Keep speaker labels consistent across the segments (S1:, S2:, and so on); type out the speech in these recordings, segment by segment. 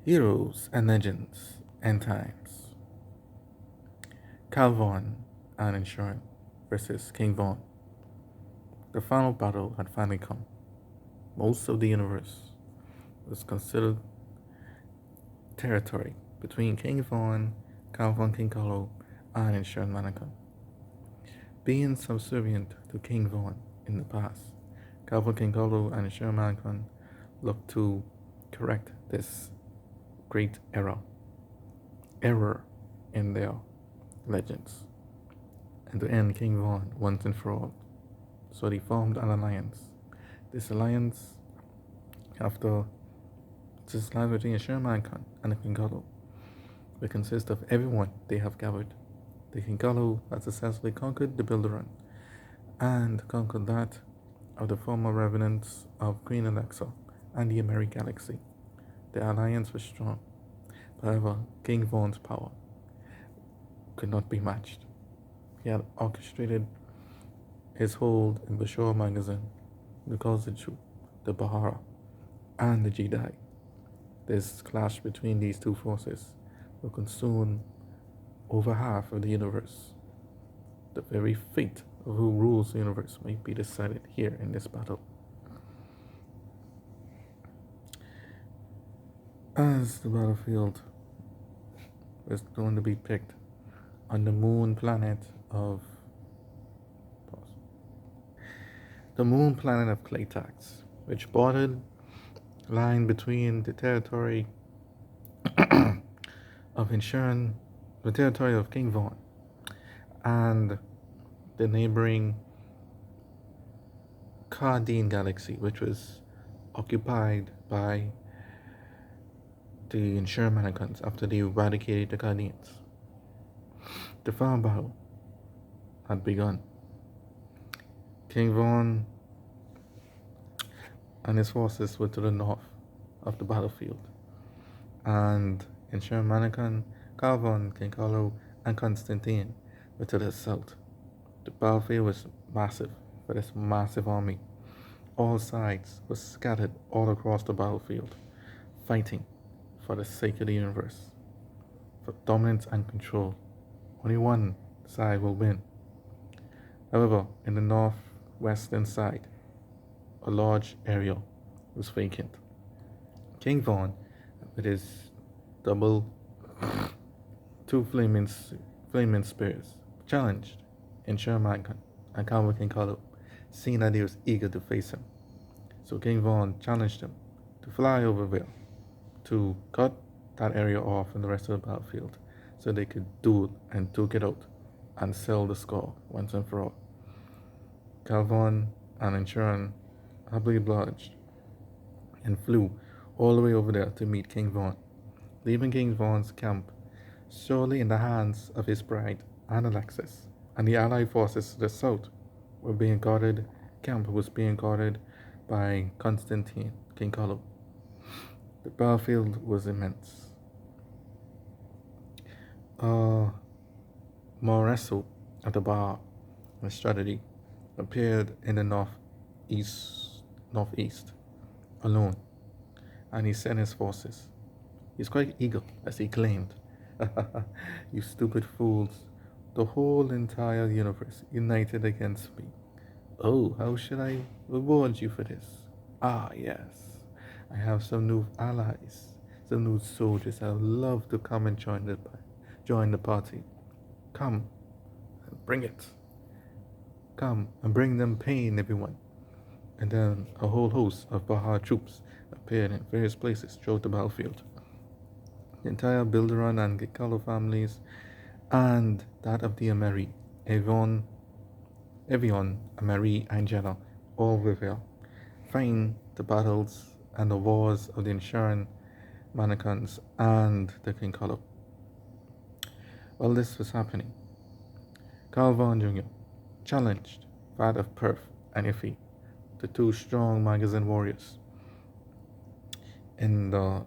S1: Heroes and Legends and Times. Calvon and Insuran versus King Von. The final battle had finally come. Most of the universe was considered territory between King Von, Calvon Clincalow, and Insuran Manica. Being subservient to King Von in the past, Calvon Clincalow and Insuran Manica looked to correct this great error in their legends, and to end King Von once and for all. So they formed an alliance. This alliance, after this alliance between Sherman Khan and the Clincalow, will consist of everyone they have gathered. The Clincalow has successfully conquered the Builderon and conquered that of the former revenants of Queen Alexa and the Emery Galaxy. The alliance was strong. However, King Von's power could not be matched. He had orchestrated his hold in Bashor magazine, the Kozichu, the Bahara, and the Jedi. This clash between these two forces will consume over half of the universe. The very fate of who rules the universe might be decided here in this battle. As the battlefield is going to be picked on the moon planet of Claytax, which bordered line between the territory of Insuran, the territory of King Von, and the neighboring Cardine Galaxy, which was occupied by the Insuran Manacans after they eradicated the Cardians. The final battle had begun. King Von and his forces were to the north of the battlefield, and Insuran Manacan, Calvon, Clincalow, and Constantine were to the south. The battlefield was massive for this massive army. All sides were scattered all across the battlefield, fighting for the sake of the universe, for dominance and control. Only one side will win. However, in the northwestern side, a large area was vacant. King Von, with his double two flaming spears, challenged in Sherman and Calvin Clincalow, seeing that he was eager to face him. So King Von challenged him to fly over there to cut that area off in the rest of the battlefield so they could duel and duke it out and sell the score once and for all. Calvon and Insuran happily obliged and flew all the way over there to meet King Von, leaving King Von's camp solely in the hands of his bride and Alexis, and the allied forces to the south were being guarded. Camp was being guarded by Constantine Clincalow. The battlefield was immense. Moreso at the bar, a strategy, appeared in the northeast, alone, and he sent his forces. He's quite eager, as he claimed. You stupid fools, the whole entire universe united against me. Oh, how should I reward you for this? Ah, yes, I have some new allies, some new soldiers. I would love to come and join the party. Come, bring it. Come and bring them pain, everyone. And then a whole host of Bahar troops appeared in various places throughout the battlefield. The entire Bilderon and Gikalo families, and that of the Ameri, Evian, Ameri, and Jenna, all were there, fighting the battles and the wars of the Insuran Manacans and the Clincalow. While this was happening, Calvin Jr. challenged Vad of Perth and Iffy, the two strong magazine warriors, in the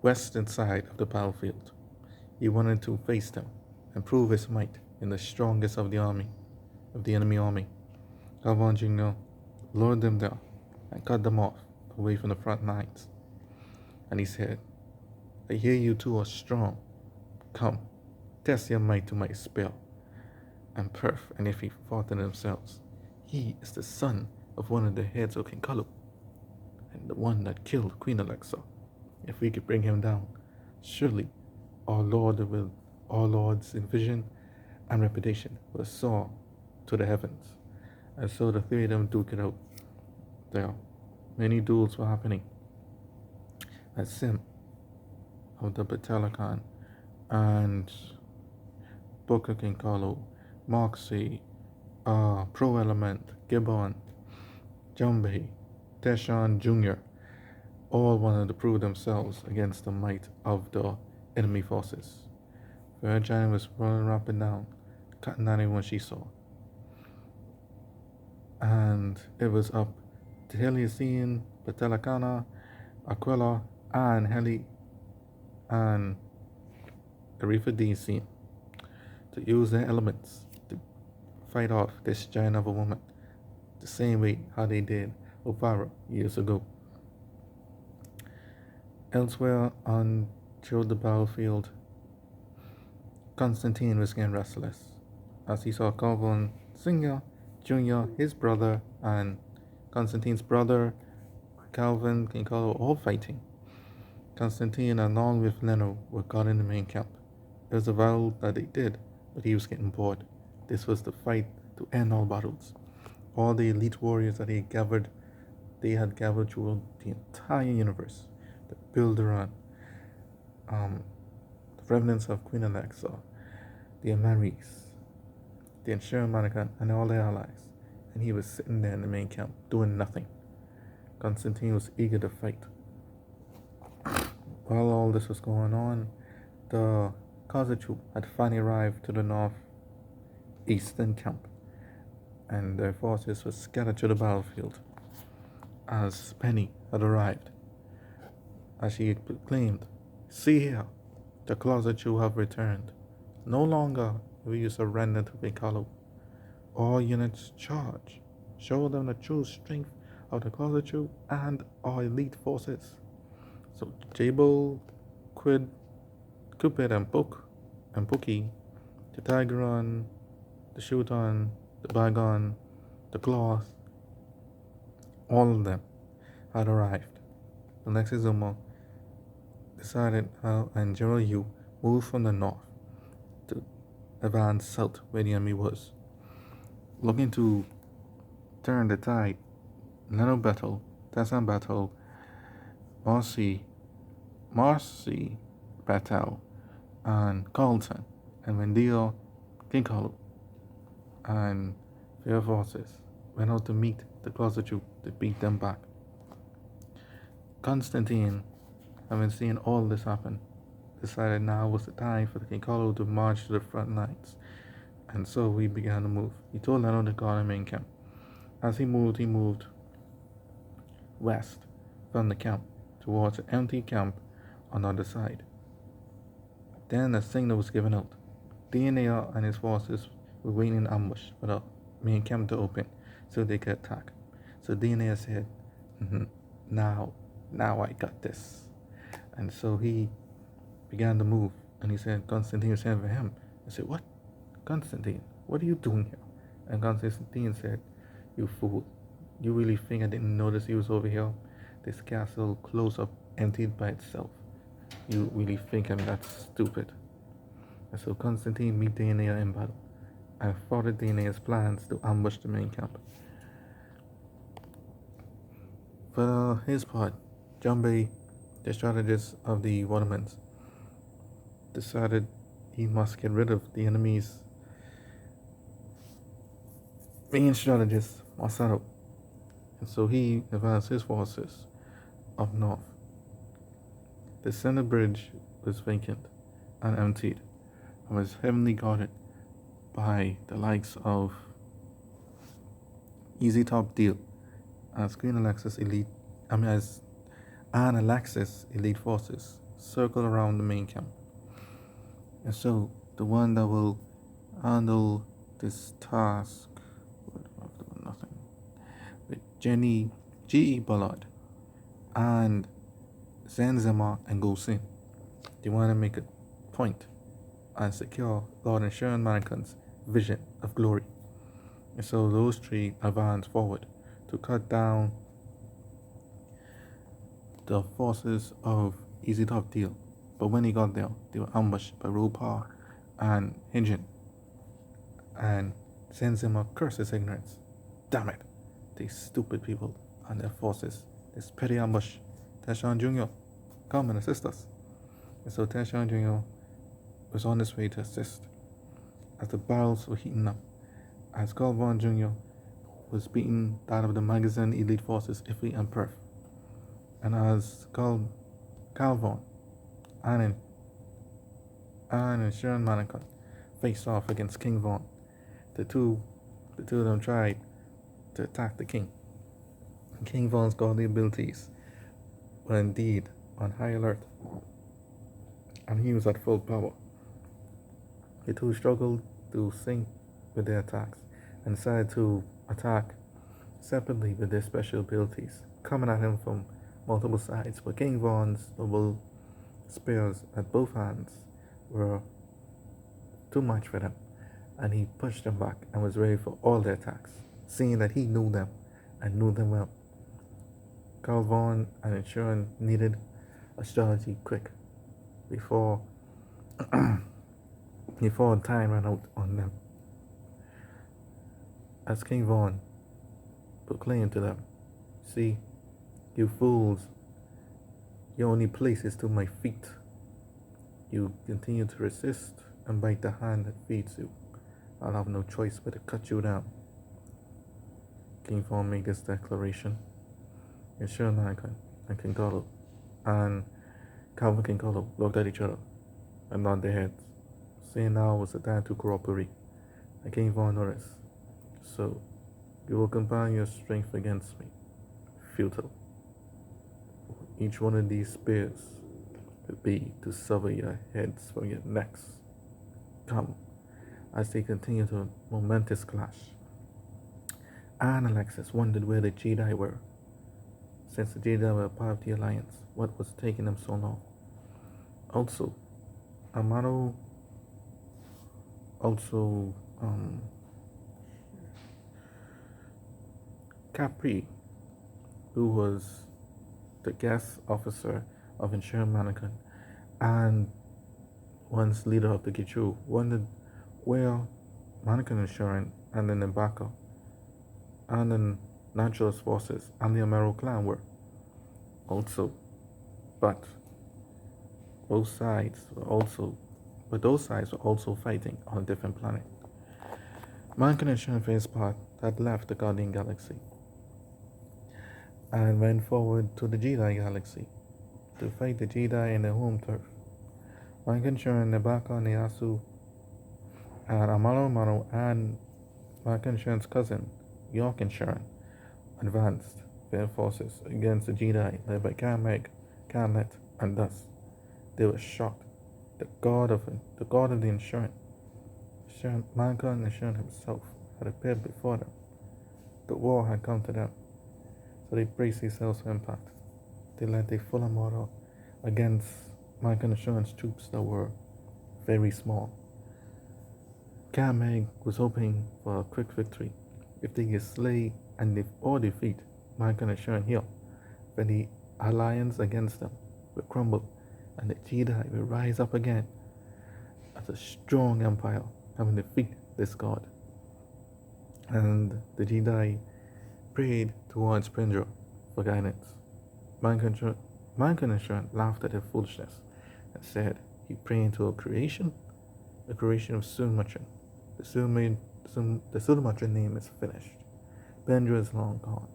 S1: western side of the battlefield. He wanted to face them and prove his might in the strongest of the enemy army. Calvin Jr. lured them there and cut them off away from the front lines. And he said, I hear you two are strong. Come, test your might to my spell. And Perth and Iffy thought to themselves, he is the son of one of the heads of Clincalow, and the one that killed Queen Alexa. If we could bring him down, surely our Lord's vision and reputation will soar to the heavens. And so the three of them duke it out. There, many duels were happening. As Sim of the Batalakan and Booker Clincalow, Moxie, Pro Element, Gibbon, Jumbay, Teshan Jr. all wanted to prove themselves against the might of the enemy forces. Fair Giant was rolling up and down, cutting anyone she saw. And it was up to Heliocene, Patelacana, Aquila, and Heli and Arifa DC to use their elements to fight off this giant of a woman, the same way how they did Ovara years ago. Elsewhere on the battlefield, Constantine was getting restless as he saw Calvin Senior, Jr., his brother, and Constantine's brother, Calvin Clincalow, all fighting. Constantine, along with Leno, were guarding the main camp. It was a battle that they did, but he was getting bored. This was the fight to end all battles. All the elite warriors that they had gathered throughout the entire universe to build around the remnants of Queen Alexa, the Amaris, the Insuran Manica, and all their allies. And he was sitting there in the main camp, doing nothing. Constantine was eager to fight. While all this was going on, the Kazachu had finally arrived to the northeastern camp, and their forces were scattered to the battlefield as Penny had arrived. As she proclaimed, see here, the Kazachu have returned. No longer will you surrender to Clincalow. All units charge. Show them the true strength of the Kazachu and our elite forces. So Jabo, Quid, Cupid, and Pookie, the Tigeron, the Shooton, the Bygone, the Cloth, all of them had arrived. The Nexizuma decided how and General Yu moved from the north to advance south where the enemy was. Looking to turn the tide, Leno Battle, Tessan Battle, Marcy Battle, and Carlton, and Wendio, Clincalow, and their forces went out to meet the Kazachu to beat them back. Constantine, having seen all this happen, decided now was the time for the Clincalow to march to the front lines, and so we began to move. He told Leno to guard the main camp. As he moved west from the camp towards an empty camp on the other side. Then a signal was given out. DNA and his forces were waiting in ambush for the main camp to open so they could attack. So DNA said, now I got this. And so he began to move, and he said, Constantine was saying for him. I said, what? Constantine, what are you doing here? And Constantine said, you fool. You really think I didn't notice he was over here? This castle close up, emptied by itself. You really think I'm that stupid? And so Constantine met Danae in battle and thwarted Danae's plans to ambush the main camp. For his part, Jumbay, the strategist of the Watermans, decided he must get rid of the enemy's main strategist, Masaru. And so he advanced his forces up north. The center bridge was vacant and emptied and was heavily guarded by the likes of Easy Top Deal as Alexis elite forces circled around the main camp. And so the one that will handle this task with Jenny G.E. Ballard and sends them out and goes in. They want to make a point and secure Lord Insuran Manican's vision of glory. And so those three advance forward to cut down the forces of Easy Top Deal. But when he got there, they were ambushed by Rupa and Hinjin, and sends him a curse his ignorance. Damn it, these stupid people and their forces. This petty ambush. Tenshan Jr., come and assist us. And so Tenshan Jr. was on his way to assist as the battles were heating up, as Calvon Jr. was beating that of the magazine elite forces Iffy and Perth, and as Calvon and Insuran Manica faced off against King Vaughn, the two of them tried to attack the king. King Vaughn's godly abilities were indeed on high alert, and he was at full power. The two struggled to sync with their attacks and decided to attack separately with their special abilities, coming at him from multiple sides. But King Vaughn's double spears at both hands were too much for them, and he pushed them back and was ready for all their attacks, seeing that he knew them and knew them well. Calvon and Insuran needed a strategy quick before time ran out on them. As King Vaughn proclaimed to them, "See, you fools, your only place is to my feet. You continue to resist and bite the hand that feeds you. I'll have no choice but to cut you down." King Vaughn made this declaration. Insuran Manica and Clincalow and Calvin Clincalow looked at each other and nodded their heads, saying now was the time to cooperate. And King Vaughn noticed. "So, you will combine your strength against me. Futile. Each one of these spears will be to sever your heads from your necks. Come." As they continued a momentous clash, Anne and Alexis wondered where the Jedi were. Since the Jedi were part of the Alliance, what was taking them so long? Also, Amaro, Capri, who was the guest officer of Insuran Manica and once leader of the Gichu, wondered where Manica Insuran and the Nabaka and the Naturalist forces and the Amaro clan were. Also, but those sides were also fighting on a different planet. Manica Insuran faced part had left the Guardian Galaxy and went forward to the Jedi Galaxy to fight the Jedi in their home turf. Manica Insuran, Nabaka, Neasu, and Amaro and Manica Insuran's cousin, York Insuran, advanced their forces against the Jedi led by Kameg, Kamlet, and thus they were shocked. The god of the Insuran, Manica Insuran himself, had appeared before them. The war had come to them, so they braced themselves for impact. They led a full armada against Manica Insuran's troops that were very small. Kameg was hoping for a quick victory. If they could slay or defeat Manica Insuran here, then the alliance against them would crumble and the Jedi will rise up again as a strong empire having defeat this god. And the Jedi prayed towards Prindra for guidance. Manica Insuran laughed at their foolishness and said, "You pray into a creation of Sunmachin. The Sunmachin name is finished. Prindra is long gone,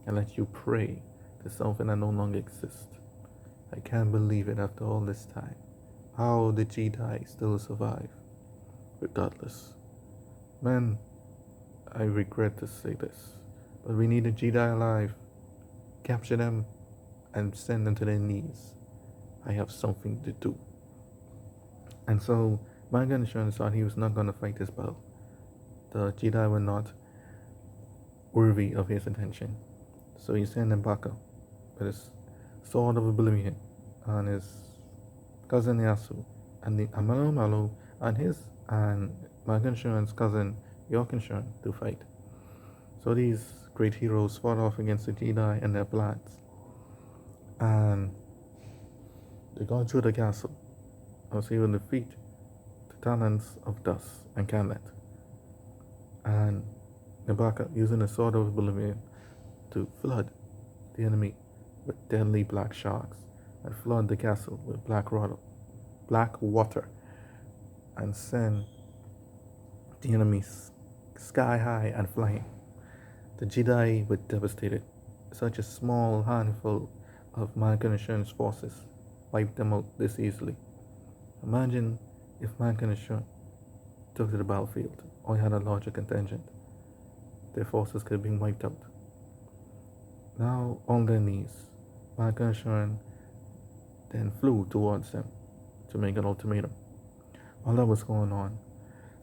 S1: and let you pray to something that no longer exists. I can't believe it after all this time. How the Jedi still survive. Regardless. Men, I regret to say this, but we need the Jedi alive. Capture them and send them to their knees. I have something to do." And so Manica Insuran thought he was not going to fight this battle. The Jedi were not worthy of his attention. So he sent Nabaka with his sword of oblivion and his cousin Yasu, and the Amalo Malo and Manica Insuran's cousin York Insuran to fight. So these great heroes fought off against the Jedi and their plans, and they got through the castle. I was able to defeat the talents of Dust and Camlet, and Nabaka using the sword of Oblivion to flood the enemy with deadly black sharks and flood the castle with black water, and send the enemy sky high and flying. The Jedi were devastated. Such a small handful of Manica Insuran's forces wiped them out this easily. Imagine if Manica Insuran took to the battlefield or had a larger contingent. Their forces could have been wiped out. Now on their knees, Manica Insuran then flew towards them to make an ultimatum. While that was going on,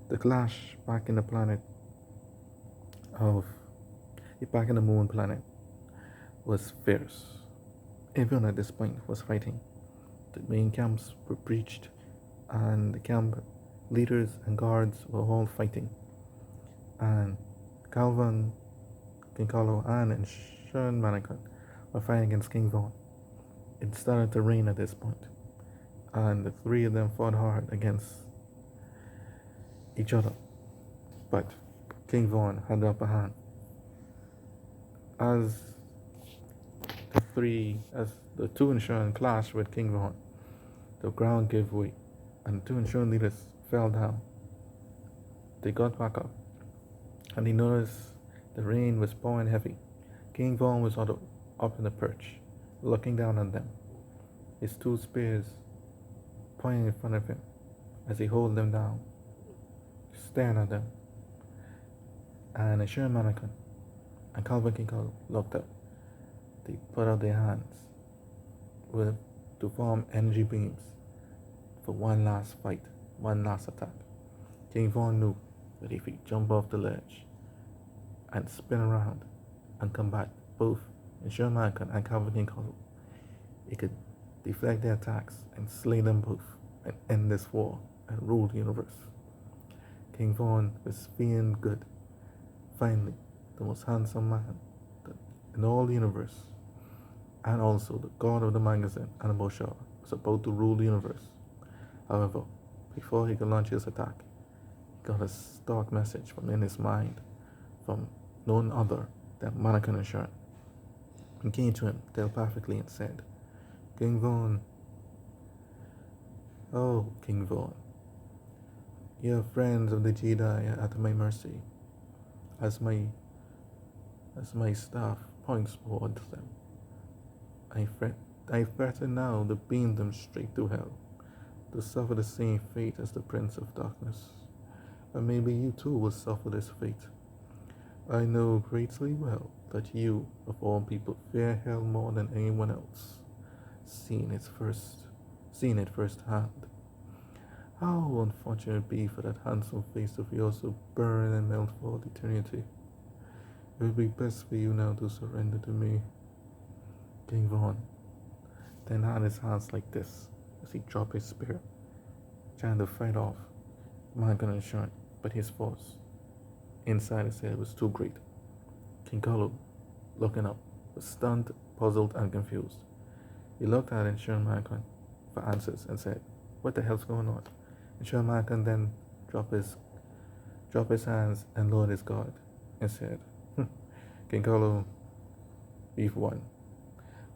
S1: the clash back in the moon planet was fierce. Everyone at this point was fighting. The main camps were breached, and the camp leaders and guards were all fighting. And Calvin, Clincalow, and Insuran Manica were fighting against King Vaughn. It started to rain at this point, and the three of them fought hard against each other. But King Vaughn had the upper hand. As the two Insuran clashed with King Vaughn, the ground gave way, and the two Insuran leaders fell down. They got back up, and they noticed the rain was pouring heavy. King Vaughn was up in the perch, looking down on them, his two spears pointing in front of him as he held them down, staring at them. And Insuran Manica and Calvin Clincalow looked up. They put out their hands to form energy beams for one last fight, one last attack. King Vaughn knew that if he jumped off the ledge and spin around and combat both Insuran Manica and Calvin Clincalow, he could deflect their attacks and slay them both and end this war and rule the universe. King Vaughn was feeling good. Finally, the most handsome man in all the universe, and also the god of the magazine, Annabelle Shaw, was about to rule the universe. However, before he could launch his attack, he got a stark message from in his mind from none other than Manica Insuran. He came to him telepathically and said, King Vaughn, oh, King Vaughn, your friends of the Jedi are at my mercy, as my staff points towards them. I threaten now to beam them straight to hell, to suffer the same fate as the Prince of Darkness. And maybe you too will suffer this fate. I know greatly well that you, of all people, fear hell more than anyone else, seen it firsthand. How unfortunate it be for that handsome face of yours to burn and melt for all eternity. It would be best for you now to surrender to me. King Vaughn then had his hands like this as he dropped his spear, trying to fight off Manica Insuran, but his force inside his head was too great. Clincalow, looking up, was stunned, puzzled, and confused. He looked at Insuran Manica for answers and said, "What the hell's going on?" Insuran Manica then dropped his hands and lowered his guard and said, Clincalow, we've won.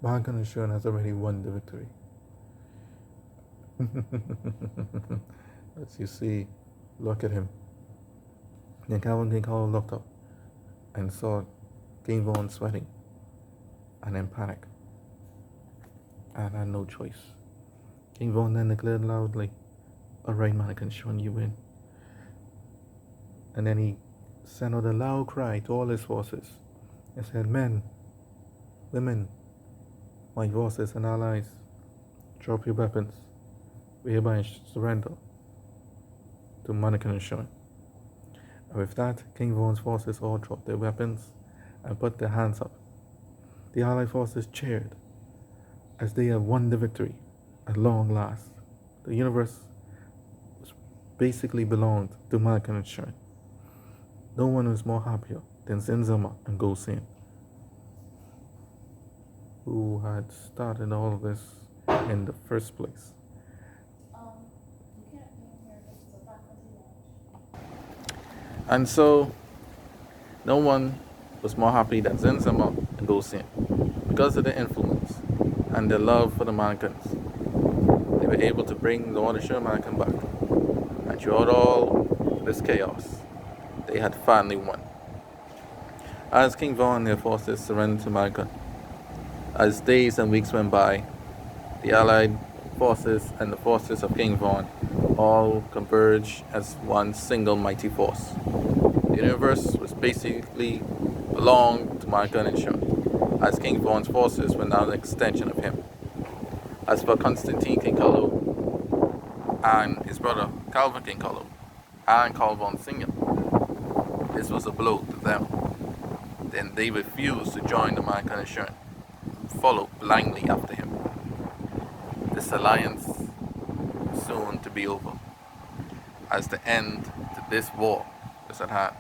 S1: Manica Insuran has already won the victory. As you see, look at him. Then Clincalow looked up and saw King Vaughn sweating and in panic and had no choice. King Vaughn then declared loudly, "Alright, Manica Insuran, you win." And then he sent out a loud cry to all his forces and said, "Men, women, my forces and allies, drop your weapons. We hereby surrender to Manica Insuran." And with that, King Vaughn's forces all dropped their weapons and put their hands up. The allied forces cheered as they had won the victory at long last. The universe basically belonged to Manica Insuran. No one was more happier than Zenzama and Gosin, who had started all of this in the first place. And so, no one was more happy than Zenzama and Gosin because of their influence and their love for the Manicans. They were able to bring Lord Ashur-Manican back, and throughout all this chaos, they had finally won. As King Von and their forces surrendered to Manican, as days and weeks went by, the Allied forces and the forces of King Von all converged as one single mighty force. The universe was basically belonged to Manica Insuran, as King Vaughn's forces were now an extension of him. As for Constantine Clincalow and his brother Calvin Clincalow and Carl von Singen, this was a blow to them. Then they refused to join the Manica Insuran and followed blindly after him. This alliance was soon to be over, as the end to this war was at hand.